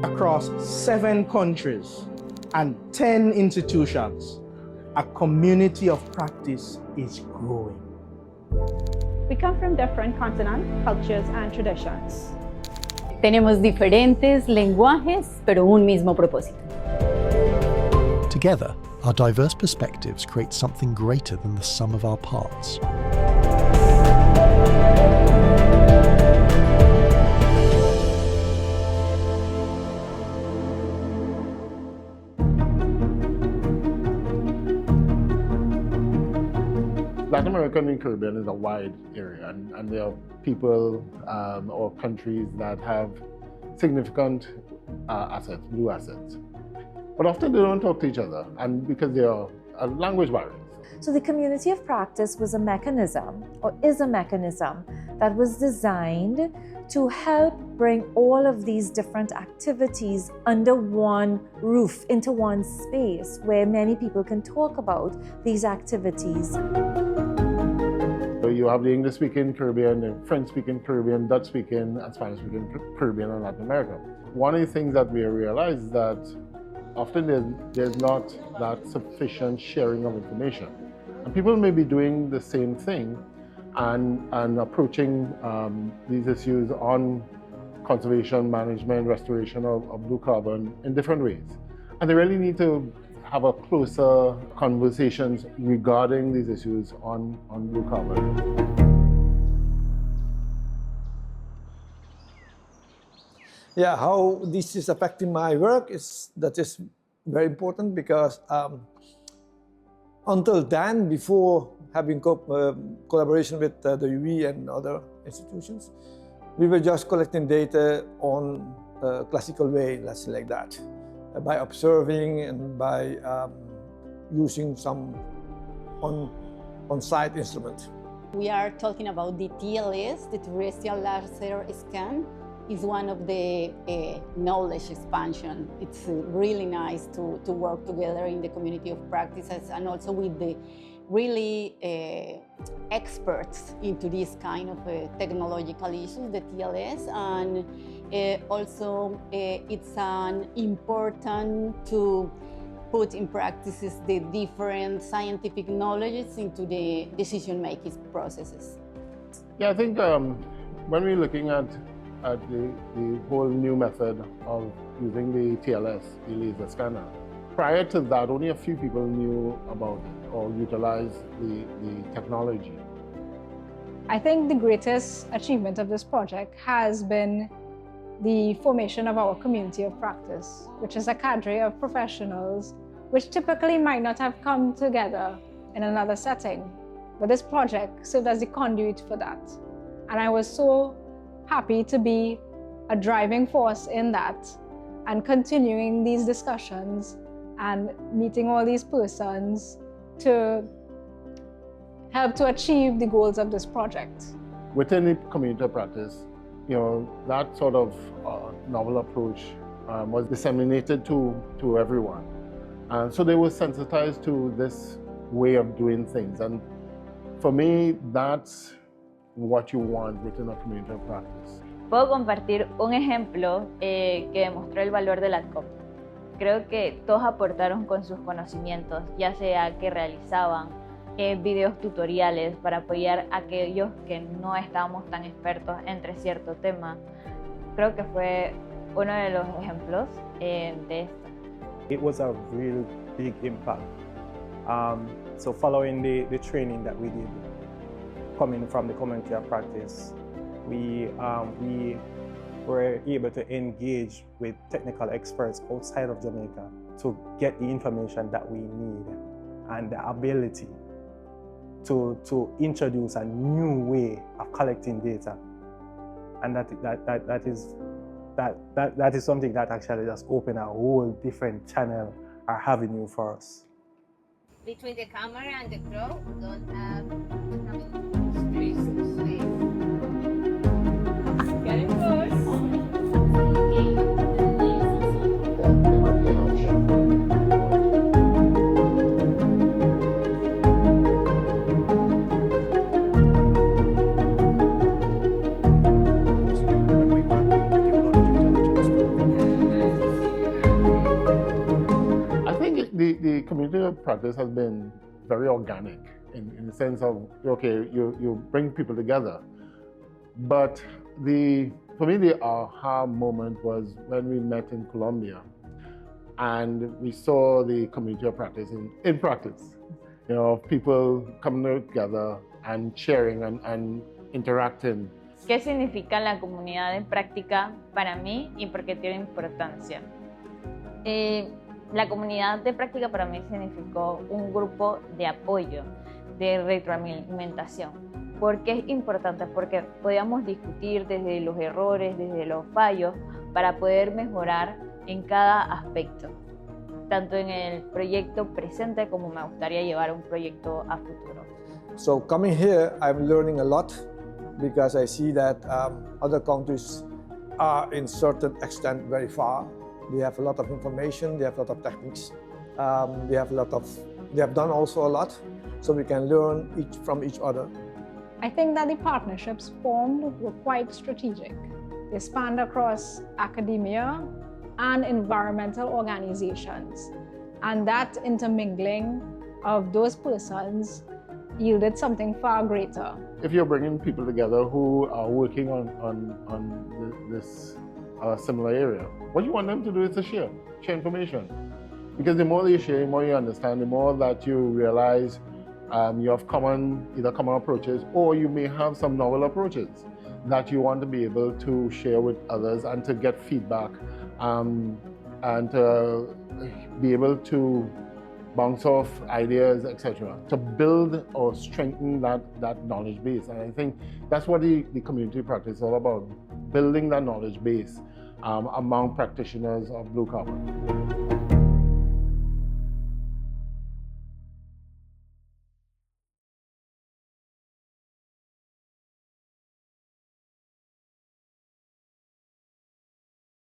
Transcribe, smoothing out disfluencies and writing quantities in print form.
Across 7 countries and 10 institutions, a community of practice is growing. We come from different continents, cultures, and traditions. Tenemos diferentes lenguajes, pero un mismo propósito. Together, our diverse perspectives create something greater than the sum of our parts. Latin America and the Caribbean is a wide area, and there are people or countries that have significant assets, blue assets. But often they don't talk to each other, and because there are language barriers. So the community of practice was a mechanism, or is a mechanism, that was designed to help bring all of these different activities under one roof, into one space where many people can talk about these activities. So you have the English-speaking Caribbean, the French-speaking Caribbean, Dutch-speaking and Spanish-speaking Caribbean and Latin America. One of the things that we realize is that often there's not that sufficient sharing of information. And people may be doing the same thing and approaching these issues on conservation, management, restoration of blue carbon in different ways. And they really need to have a closer conversations regarding these issues on blue carbon. Yeah, how this is affecting my work is very important because until then, before having collaboration with the UV and other institutions, we were just collecting data on a classical way, let's say like that, by observing and by using some on-site instrument. We are talking about the TLS, the terrestrial laser scan. Is one of the knowledge expansion. It's really nice to work together in the community of practices and also with the really experts into this kind of technological issues, the TLS, and also it's an important to put in practices the different scientific knowledges into the decision-making processes. Yeah, I think when we're looking at the whole new method of using the TLS, the laser scanner. Prior to that, only a few people knew about it or utilized the technology. I think the greatest achievement of this project has been the formation of our community of practice, which is a cadre of professionals which typically might not have come together in another setting. But this project served as the conduit for that. And I was so happy to be a driving force in that and continuing these discussions and meeting all these persons to help to achieve the goals of this project. Within the community of practice, that sort of novel approach was disseminated to everyone. And so they were sensitized to this way of doing things. And for me, that's what you want within a community of practice. Puedo compartir un ejemplo que demostró el valor de la COP. Creo que todos aportaron con sus conocimientos, ya sea que realizaban videos tutoriales para apoyar a aquellos que no estábamos tan expertos entre cierto tema. Creo que fue uno de los ejemplos de esto. It was a real big impact. So following the training that we did, coming from the community of practice, we were able to engage with technical experts outside of Jamaica to get the information that we need and the ability to introduce a new way of collecting data. And that is something that actually just opened a whole different channel or avenue for us. Between the camera and the crow, don't have space. Getting close. The community of practice has been very organic in the sense of, okay, you bring people together. But for me, the aha moment was when we met in Colombia and we saw the community of practice in practice. You know, people coming together and sharing and interacting. ¿Qué significa la comunidad de práctica para mí y por qué tiene importancia? La comunidad de práctica para mí significó un grupo de apoyo, de retroalimentación. ¿Por qué es importante? Porque podíamos discutir desde los errores, desde los fallos, para poder mejorar en cada aspecto, tanto en el proyecto presente como me gustaría llevar un proyecto a futuro. So coming here, I'm learning a lot because I see that other countries are in certain extent very far. They have a lot of information, they have a lot of techniques, they have done also a lot, so we can learn from each other. I think that the partnerships formed were quite strategic. They spanned across academia and environmental organizations, and that intermingling of those persons yielded something far greater. If you're bringing people together who are working on this similar area, what you want them to do is to share information. Because the more you share, the more you understand, the more that you realize you have either common approaches, or you may have some novel approaches that you want to be able to share with others and to get feedback and to be able to bounce off ideas, etc., to build or strengthen that knowledge base. And I think that's what the community practice is all about, building that knowledge base among practitioners of blue carbon.